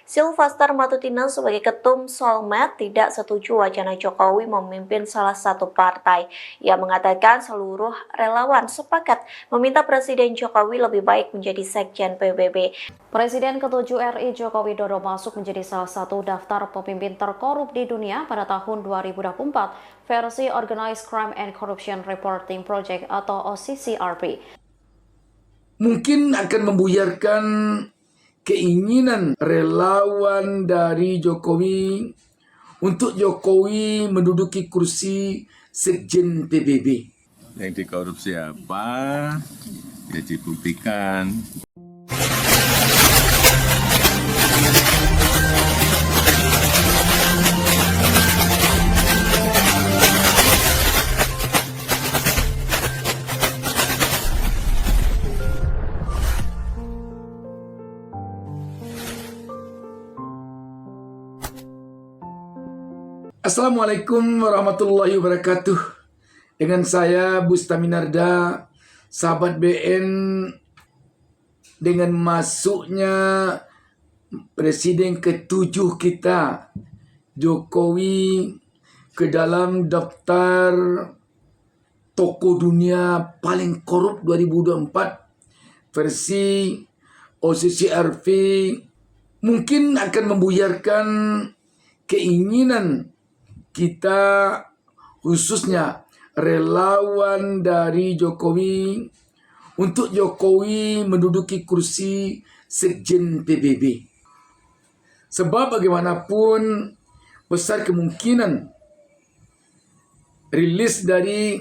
Sylvester Matutina sebagai Ketum Solmed tidak setuju wacana Jokowi memimpin salah satu partai. Ia mengatakan seluruh relawan sepakat meminta Presiden Jokowi lebih baik menjadi Sekjen PBB. Presiden ke-7 RI Joko Widodo masuk menjadi salah satu daftar pemimpin terkorup di dunia pada tahun 2024 versi Organized Crime and Corruption Reporting Project atau OCCRP. Mungkin akan membuyarkan keinginan relawan dari Jokowi untuk Jokowi menduduki kursi Sekjen PBB. Yang dikorupsi apa? Ya dibuktikan. Assalamualaikum warahmatullahi wabarakatuh. Dengan saya Bustaminarda, sahabat BN, dengan masuknya Presiden ke-7 kita, Jokowi, ke dalam daftar tokoh dunia paling korup 2024 versi OCCRP, mungkin akan membuyarkan keinginan kita, khususnya relawan dari Jokowi, untuk Jokowi menduduki kursi Sekjen PBB. Sebab bagaimanapun besar kemungkinan rilis dari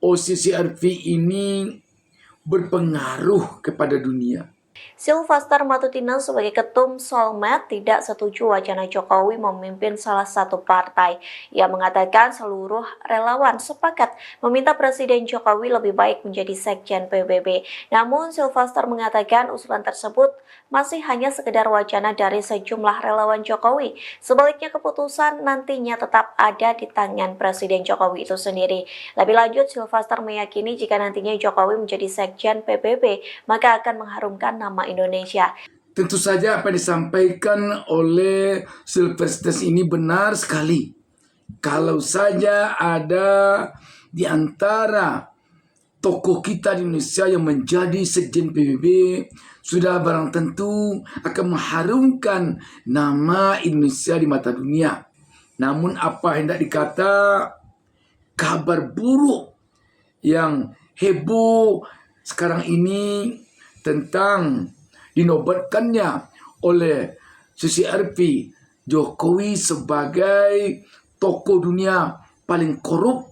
OCCRP ini berpengaruh kepada dunia. Sylvester Matutina sebagai Ketum Solmed tidak setuju wacana Jokowi memimpin salah satu partai. Ia mengatakan seluruh relawan sepakat meminta Presiden Jokowi lebih baik menjadi Sekjen PBB. Namun Sylvester mengatakan usulan tersebut masih hanya sekedar wacana dari sejumlah relawan Jokowi. Sebaliknya keputusan nantinya tetap ada di tangan Presiden Jokowi itu sendiri. Lebih lanjut, Sylvester meyakini jika nantinya Jokowi menjadi Sekjen PBB, maka akan mengharumkan nama Indonesia. Tentu saja apa yang disampaikan oleh Sylvester ini benar sekali. Kalau saja ada di antara tokoh kita di Indonesia yang menjadi Sekjen PBB, sudah barang tentu akan mengharumkan nama Indonesia di mata dunia. Namun apa hendak dikata, kabar buruk yang heboh sekarang ini tentang dinobatkannya oleh CCRP Jokowi sebagai tokoh dunia paling korup,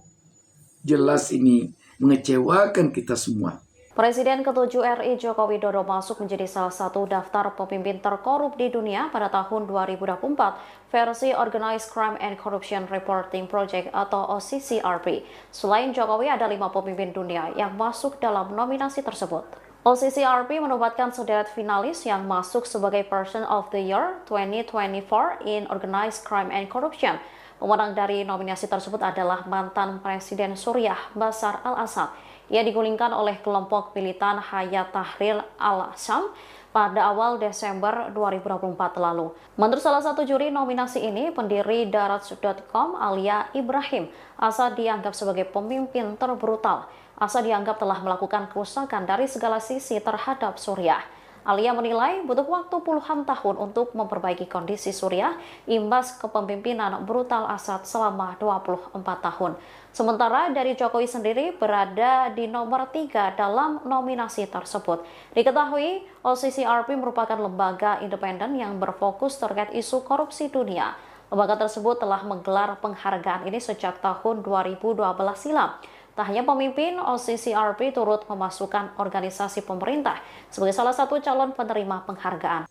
jelas ini mengecewakan kita semua. Presiden ke-7 RI Joko Widodo masuk menjadi salah satu daftar pemimpin terkorup di dunia pada tahun 2024 versi Organized Crime and Corruption Reporting Project atau OCCRP. Selain Jokowi, ada 5 pemimpin dunia yang masuk dalam nominasi tersebut. OCCRP menobatkan sederet finalis yang masuk sebagai Person of the Year 2024 in Organized Crime and Corruption. Pemenang dari nominasi tersebut adalah mantan Presiden Suriah Bashar al-Assad. Ia digulingkan oleh kelompok militan Hayat Tahrir al-Syam pada awal Desember 2024 lalu. Menurut salah satu juri nominasi ini, pendiri Daraj.com Alia Ibrahim, Assad dianggap sebagai pemimpin terbrutal. Assad dianggap telah melakukan kerusakan dari segala sisi terhadap Suriah. Alia menilai butuh waktu puluhan tahun untuk memperbaiki kondisi Suriah imbas kepemimpinan brutal Assad selama 24 tahun. Sementara dari Jokowi sendiri berada di nomor 3 dalam nominasi tersebut. Diketahui, OCCRP merupakan lembaga independen yang berfokus terkait isu korupsi dunia. Lembaga tersebut telah menggelar penghargaan ini sejak tahun 2012 silam. Tak hanya pemimpin, OCCRP turut memasukkan organisasi pemerintah sebagai salah satu calon penerima penghargaan.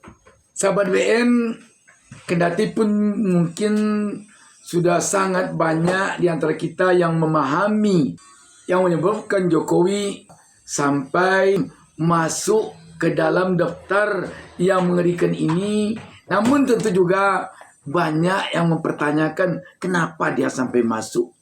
Sahabat BN, kendati pun mungkin sudah sangat banyak di antara kita yang memahami yang menyebabkan Jokowi sampai masuk ke dalam daftar yang mengerikan ini. Namun tentu juga banyak yang mempertanyakan kenapa dia sampai masuk.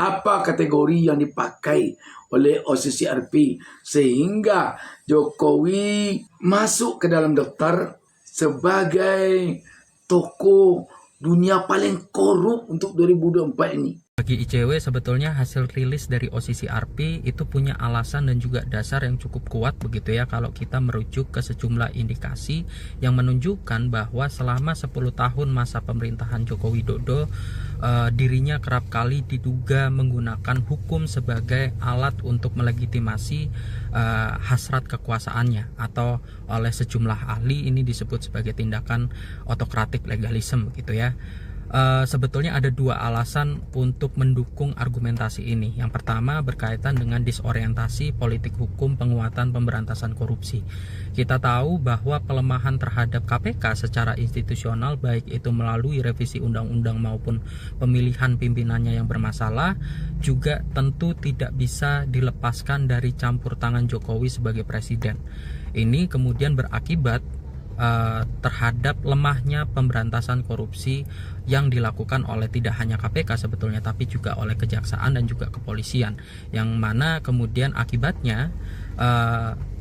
Apa kategori yang dipakai oleh OCCRP sehingga Jokowi masuk ke dalam daftar sebagai tokoh dunia paling korup untuk 2024 ini. Bagi ICW sebetulnya hasil rilis dari OCCRP itu punya alasan dan juga dasar yang cukup kuat begitu ya, kalau kita merujuk ke sejumlah indikasi yang menunjukkan bahwa selama 10 tahun masa pemerintahan Joko Widodo dirinya kerap kali diduga menggunakan hukum sebagai alat untuk melegitimasi hasrat kekuasaannya, atau oleh sejumlah ahli ini disebut sebagai tindakan autokratik legalisme gitu ya. Sebetulnya ada dua alasan untuk mendukung argumentasi ini. Yang pertama berkaitan dengan disorientasi politik hukum penguatan pemberantasan korupsi. Kita tahu bahwa pelemahan terhadap KPK secara institusional, baik itu melalui revisi undang-undang maupun pemilihan pimpinannya yang bermasalah, juga tentu tidak bisa dilepaskan dari campur tangan Jokowi sebagai presiden. Ini kemudian berakibat terhadap lemahnya pemberantasan korupsi yang dilakukan oleh tidak hanya KPK sebetulnya, tapi juga oleh kejaksaan dan juga kepolisian, yang mana kemudian akibatnya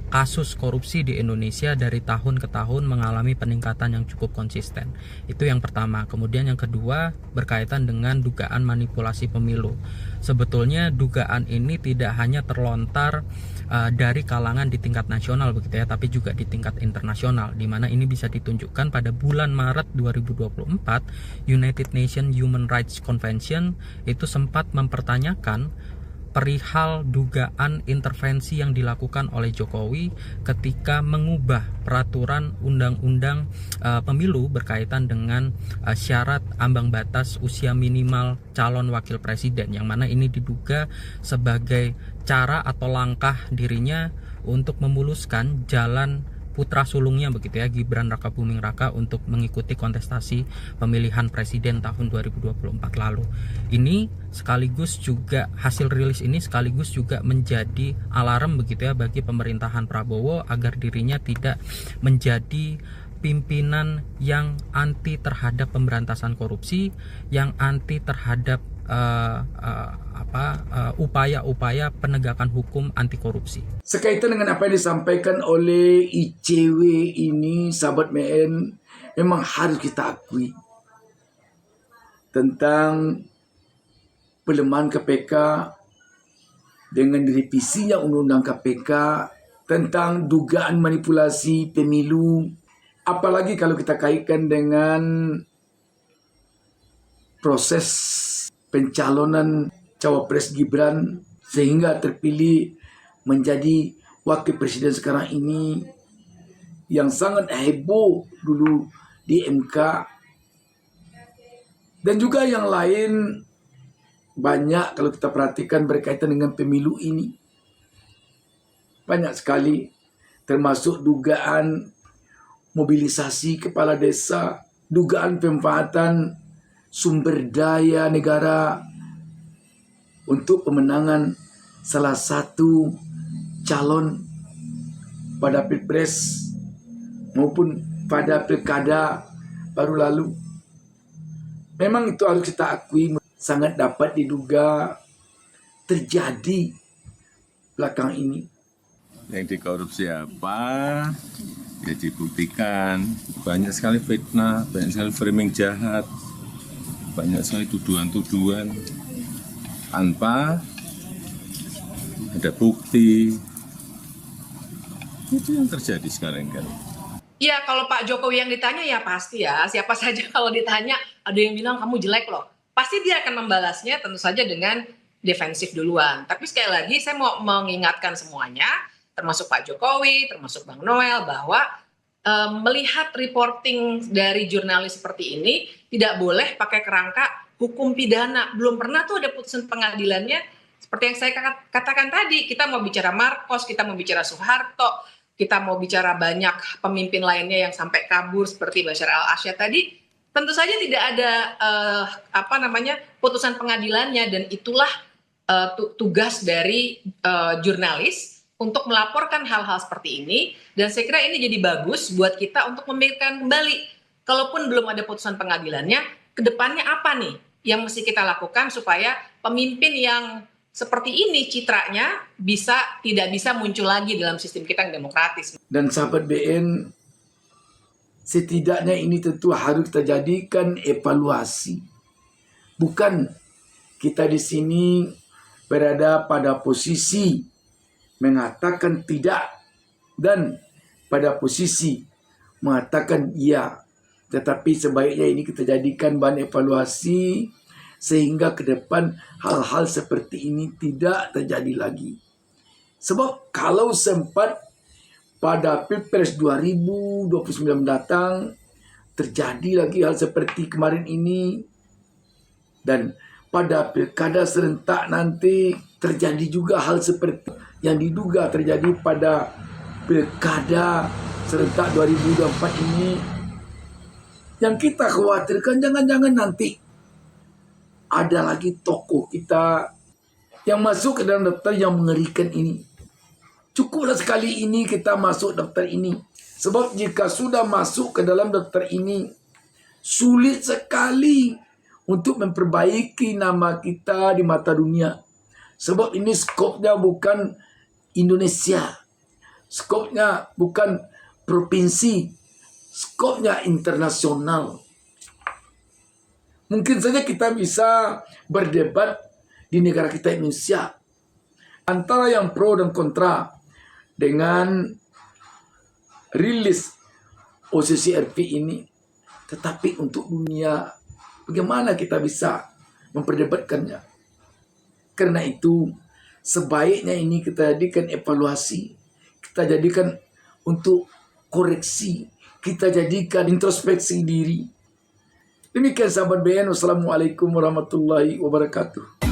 kasus korupsi di Indonesia dari tahun ke tahun mengalami peningkatan yang cukup konsisten. Itu yang pertama. Kemudian yang kedua berkaitan dengan dugaan manipulasi pemilu. Sebetulnya dugaan ini tidak hanya terlontar dari kalangan di tingkat nasional begitu ya, tapi juga di tingkat internasional, di mana ini bisa ditunjukkan pada bulan Maret 2024 United Nations Human Rights Convention itu sempat mempertanyakan perihal dugaan intervensi yang dilakukan oleh Jokowi ketika mengubah peraturan undang-undang pemilu berkaitan dengan syarat ambang batas usia minimal calon wakil presiden, yang mana ini diduga sebagai cara atau langkah dirinya untuk memuluskan jalan putra sulungnya begitu ya, Gibran Rakabuming Raka, untuk mengikuti kontestasi pemilihan presiden tahun 2024 lalu. Ini sekaligus juga hasil rilis ini sekaligus juga menjadi alarm begitu ya bagi pemerintahan Prabowo agar dirinya tidak menjadi pimpinan yang anti terhadap pemberantasan korupsi, yang anti terhadap upaya-upaya penegakan hukum anti korupsi. Sekaitan dengan apa yang disampaikan oleh ICW ini, sahabat MN, memang harus kita akui tentang pelemahan KPK dengan direvisinya undang-undang KPK, tentang dugaan manipulasi pemilu, apalagi kalau kita kaitkan dengan proses pencalonan cawapres Gibran sehingga terpilih menjadi wakil presiden sekarang ini, yang sangat heboh dulu di MK, dan juga yang lain banyak kalau kita perhatikan berkaitan dengan pemilu ini. Banyak sekali, termasuk dugaan mobilisasi kepala desa, dugaan pemanfaatan sumber daya negara untuk pemenangan salah satu calon pada Pilpres maupun pada Pilkada baru lalu. Memang itu harus kita akui sangat dapat diduga terjadi belakang ini. Yang dikorupsi apa? Ya dibuktikan. Banyak sekali fitnah, banyak sekali framing jahat, banyak sekali tuduhan-tuduhan tanpa ada bukti. Itu yang terjadi sekarang kan. Ya kalau Pak Jokowi yang ditanya ya pasti ya, siapa saja kalau ditanya ada yang bilang kamu jelek loh, pasti dia akan membalasnya tentu saja dengan defensif duluan. Tapi sekali lagi saya mau mengingatkan semuanya, termasuk Pak Jokowi, termasuk Bang Noel, bahwa melihat reporting dari jurnalis seperti ini tidak boleh pakai kerangka hukum pidana. Belum pernah tuh ada putusan pengadilannya seperti yang saya katakan tadi. Kita mau bicara Marcos, kita mau bicara Soeharto, kita mau bicara banyak pemimpin lainnya yang sampai kabur seperti Bashar al-Assad tadi. Tentu saja tidak ada putusan pengadilannya, dan itulah tugas dari jurnalis untuk melaporkan hal-hal seperti ini. Dan saya kira ini jadi bagus buat kita untuk memikirkan kembali, kalaupun belum ada putusan pengadilannya, ke depannya apa nih yang mesti kita lakukan supaya pemimpin yang seperti ini citranya tidak bisa muncul lagi dalam sistem kita yang demokratis. Dan sahabat BN, setidaknya ini tentu harus kita jadikan evaluasi. Bukan kita di sini berada pada posisi mengatakan tidak dan pada posisi mengatakan iya. Tetapi sebaiknya ini kita jadikan bahan evaluasi sehingga ke depan hal-hal seperti ini tidak terjadi lagi. Sebab kalau sempat pada Pilpres 2029 datang terjadi lagi hal seperti kemarin ini, dan pada pilkada serentak nanti terjadi juga hal seperti yang diduga terjadi pada pilkada serentak 2024 ini, yang kita khawatirkan jangan-jangan nanti ada lagi tokoh kita yang masuk ke dalam daftar yang mengerikan ini. Cukuplah sekali ini kita masuk daftar ini. Sebab jika sudah masuk ke dalam daftar ini, sulit sekali untuk memperbaiki nama kita di mata dunia. Sebab ini skopnya bukan Indonesia. Skopnya bukan provinsi. Skopnya internasional. Mungkin saja kita bisa berdebat di negara kita Indonesia antara yang pro dan kontra dengan rilis OCCRP ini. Tetapi untuk dunia, bagaimana kita bisa memperdebatkannya? Karena itu, sebaiknya ini kita jadikan evaluasi, kita jadikan untuk koreksi, kita jadikan introspeksi diri. Demikian sahabat BN, wassalamualaikum warahmatullahi wabarakatuh.